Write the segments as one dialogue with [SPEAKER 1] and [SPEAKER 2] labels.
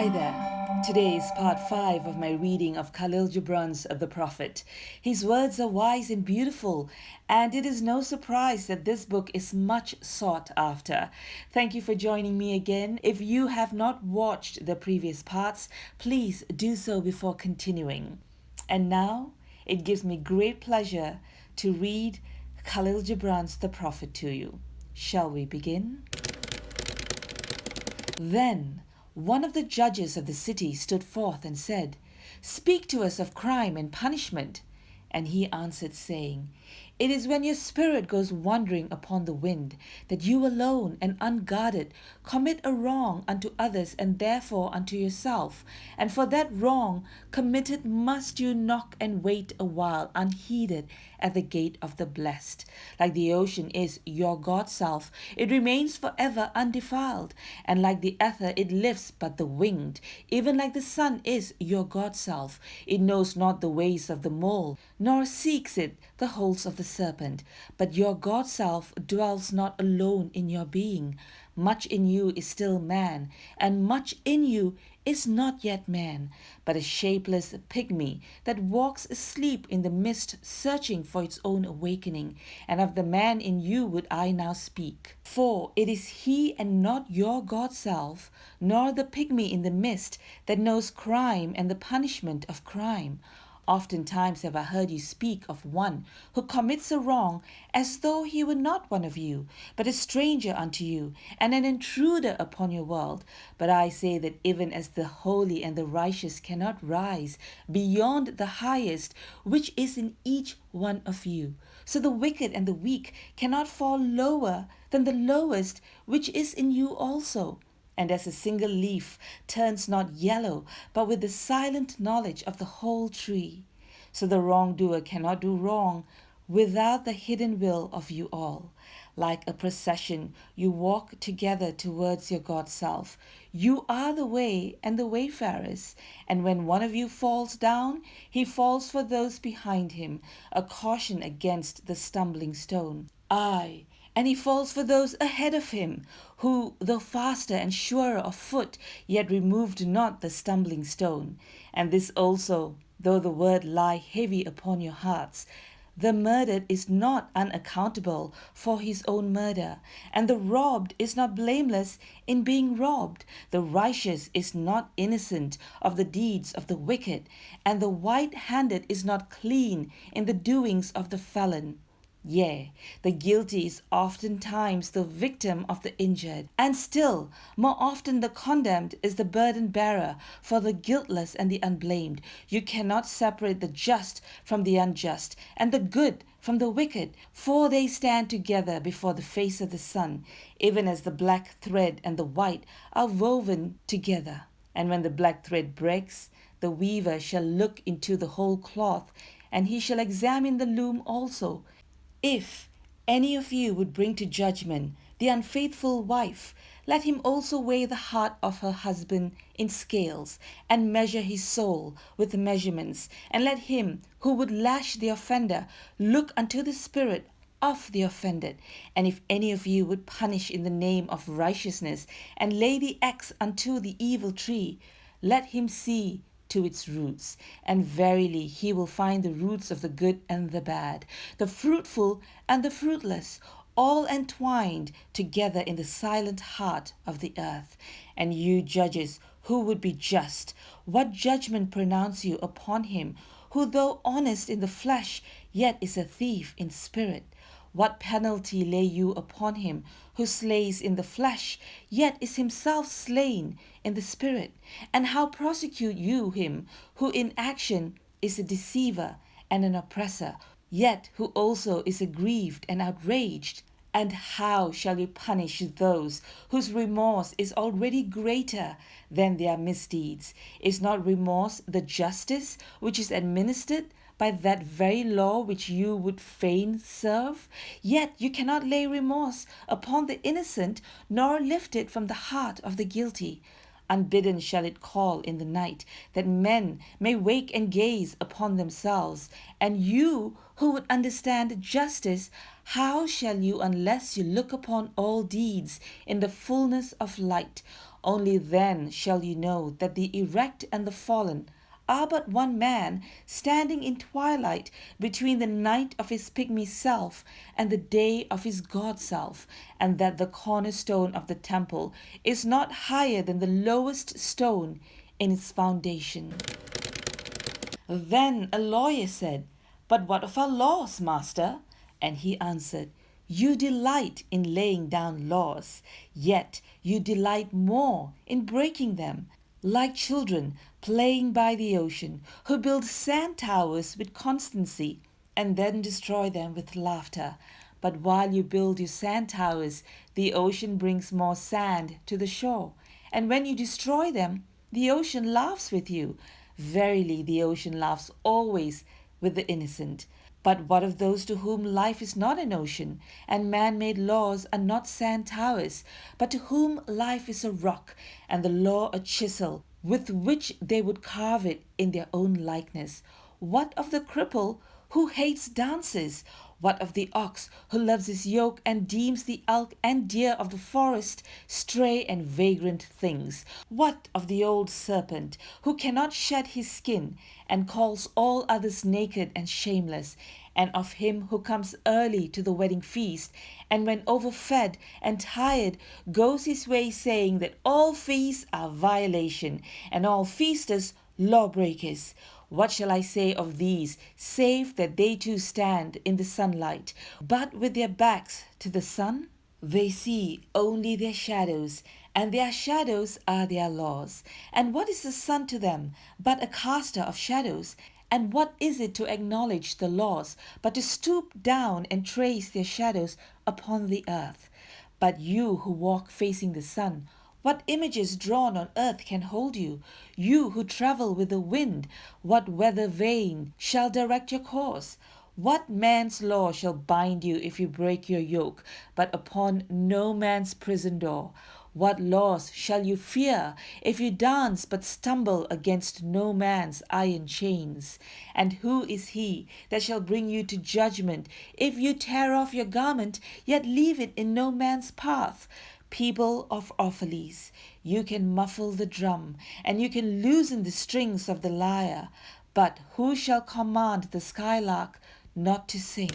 [SPEAKER 1] Hi there. Today is part 5 of my reading of Kahlil Gibran's The Prophet. His words are wise and beautiful, and it is no surprise that this book is much sought after. Thank you for joining me again. If you have not watched the previous parts, please do so before continuing. And now, it gives me great pleasure to read Kahlil Gibran's The Prophet to you. Shall we begin? Then one of the judges of the city stood forth and said, "Speak to us of crime and punishment." And he answered, saying, "It is when your spirit goes wandering upon the wind, that you alone and unguarded commit a wrong unto others and therefore unto yourself. And for that wrong committed must you knock and wait a while unheeded at the gate of the blessed. Like the ocean is your God self, it remains forever undefiled, and like the ether it lifts but the winged. Even like the sun is your God self, it knows not the ways of the mole, nor seeks it the holes of the serpent. But your God self dwells not alone in your being. Much in you is still man, and much in you is not yet man, but a shapeless pygmy that walks asleep in the mist, searching for its own awakening. And of the man in you would I now speak. For it is he and not your God self, nor the pygmy in the mist, that knows crime and the punishment of crime. Oftentimes have I heard you speak of one who commits a wrong as though he were not one of you, but a stranger unto you, and an intruder upon your world. But I say that even as the holy and the righteous cannot rise beyond the highest which is in each one of you, so the wicked and the weak cannot fall lower than the lowest which is in you also. And as a single leaf turns not yellow, but with the silent knowledge of the whole tree, so the wrongdoer cannot do wrong without the hidden will of you all. Like a procession, you walk together towards your God self. You are the way and the wayfarers. And when one of you falls down, he falls for those behind him, a caution against the stumbling stone. Aye, and he falls for those ahead of him, who, though faster and surer of foot, yet removed not the stumbling stone. And this also, though the word lie heavy upon your hearts, the murdered is not unaccountable for his own murder, and the robbed is not blameless in being robbed. The righteous is not innocent of the deeds of the wicked, and the white-handed is not clean in the doings of the felon. Yea, the guilty is oftentimes the victim of the injured, and still more often the condemned is the burden bearer for the guiltless and the unblamed. You cannot separate the just from the unjust, and the good from the wicked, for they stand together before the face of the sun, even as the black thread and the white are woven together. And when the black thread breaks, the weaver shall look into the whole cloth, and he shall examine the loom also. If any of you would bring to judgment the unfaithful wife, let him also weigh the heart of her husband in scales, and measure his soul with measurements. And let him who would lash the offender look unto the spirit of the offended. And if any of you would punish in the name of righteousness, and lay the axe unto the evil tree, let him see to its roots. And verily he will find the roots of the good and the bad, the fruitful and the fruitless, all entwined together in the silent heart of the earth. And you judges who would be just, what judgment pronounce you upon him who, though honest in the flesh, yet is a thief in spirit? What penalty lay you upon him who slays in the flesh, yet is himself slain in the spirit? And how prosecute you him who in action is a deceiver and an oppressor, yet who also is aggrieved and outraged? And how shall you punish those whose remorse is already greater than their misdeeds? Is not remorse the justice which is administered by that very law which you would fain serve? Yet you cannot lay remorse upon the innocent, nor lift it from the heart of the guilty. Unbidden shall it call in the night, that men may wake and gaze upon themselves. And you who would understand justice, how shall you unless you look upon all deeds in the fullness of light? Only then shall you know that the erect and the fallen are but one man, standing in twilight between the night of his pygmy self and the day of his God self, and that the cornerstone of the temple is not higher than the lowest stone in its foundation. Then a lawyer said, "But what of our laws, master?" And he answered, "You delight in laying down laws, yet you delight more in breaking them. Like children playing by the ocean, who build sand towers with constancy and then destroy them with laughter. But while you build your sand towers, the ocean brings more sand to the shore. And when you destroy them, the ocean laughs with you. Verily, the ocean laughs always with the innocent. But what of those to whom life is not an ocean, and man-made laws are not sand towers, but to whom life is a rock, and the law a chisel, with which they would carve it in their own likeness? What of the cripple who hates dances? What of the ox who loves his yoke and deems the elk and deer of the forest stray and vagrant things? What of the old serpent who cannot shed his skin and calls all others naked and shameless? And of him who comes early to the wedding feast, and when overfed and tired goes his way, saying that all feasts are violation, and all feasters lawbreakers? What shall I say of these, save that they too stand in the sunlight, but with their backs to the sun? They see only their shadows, and their shadows are their laws. And what is the sun to them but a caster of shadows? And what is it to acknowledge the laws, but to stoop down and trace their shadows upon the earth? But you who walk facing the sun, what images drawn on earth can hold you? You who travel with the wind, what weather vane shall direct your course? What man's law shall bind you if you break your yoke, but upon no man's prison door? What laws shall you fear if you dance but stumble against no man's iron chains? And who is he that shall bring you to judgment if you tear off your garment, yet leave it in no man's path? People of Orphalese, you can muffle the drum, and you can loosen the strings of the lyre, but who shall command the skylark not to sing?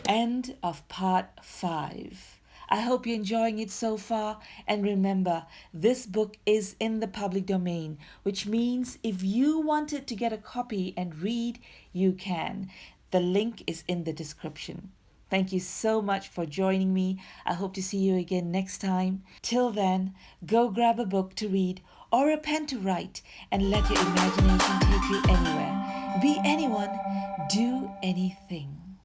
[SPEAKER 1] End of part 5. I hope you're enjoying it so far, and remember, this book is in the public domain, which means if you wanted to get a copy and read, you can. The link is in the description. Thank you so much for joining me. I hope to see you again next time. Till then, go grab a book to read or a pen to write, and let your imagination take you anywhere. Be anyone, do anything.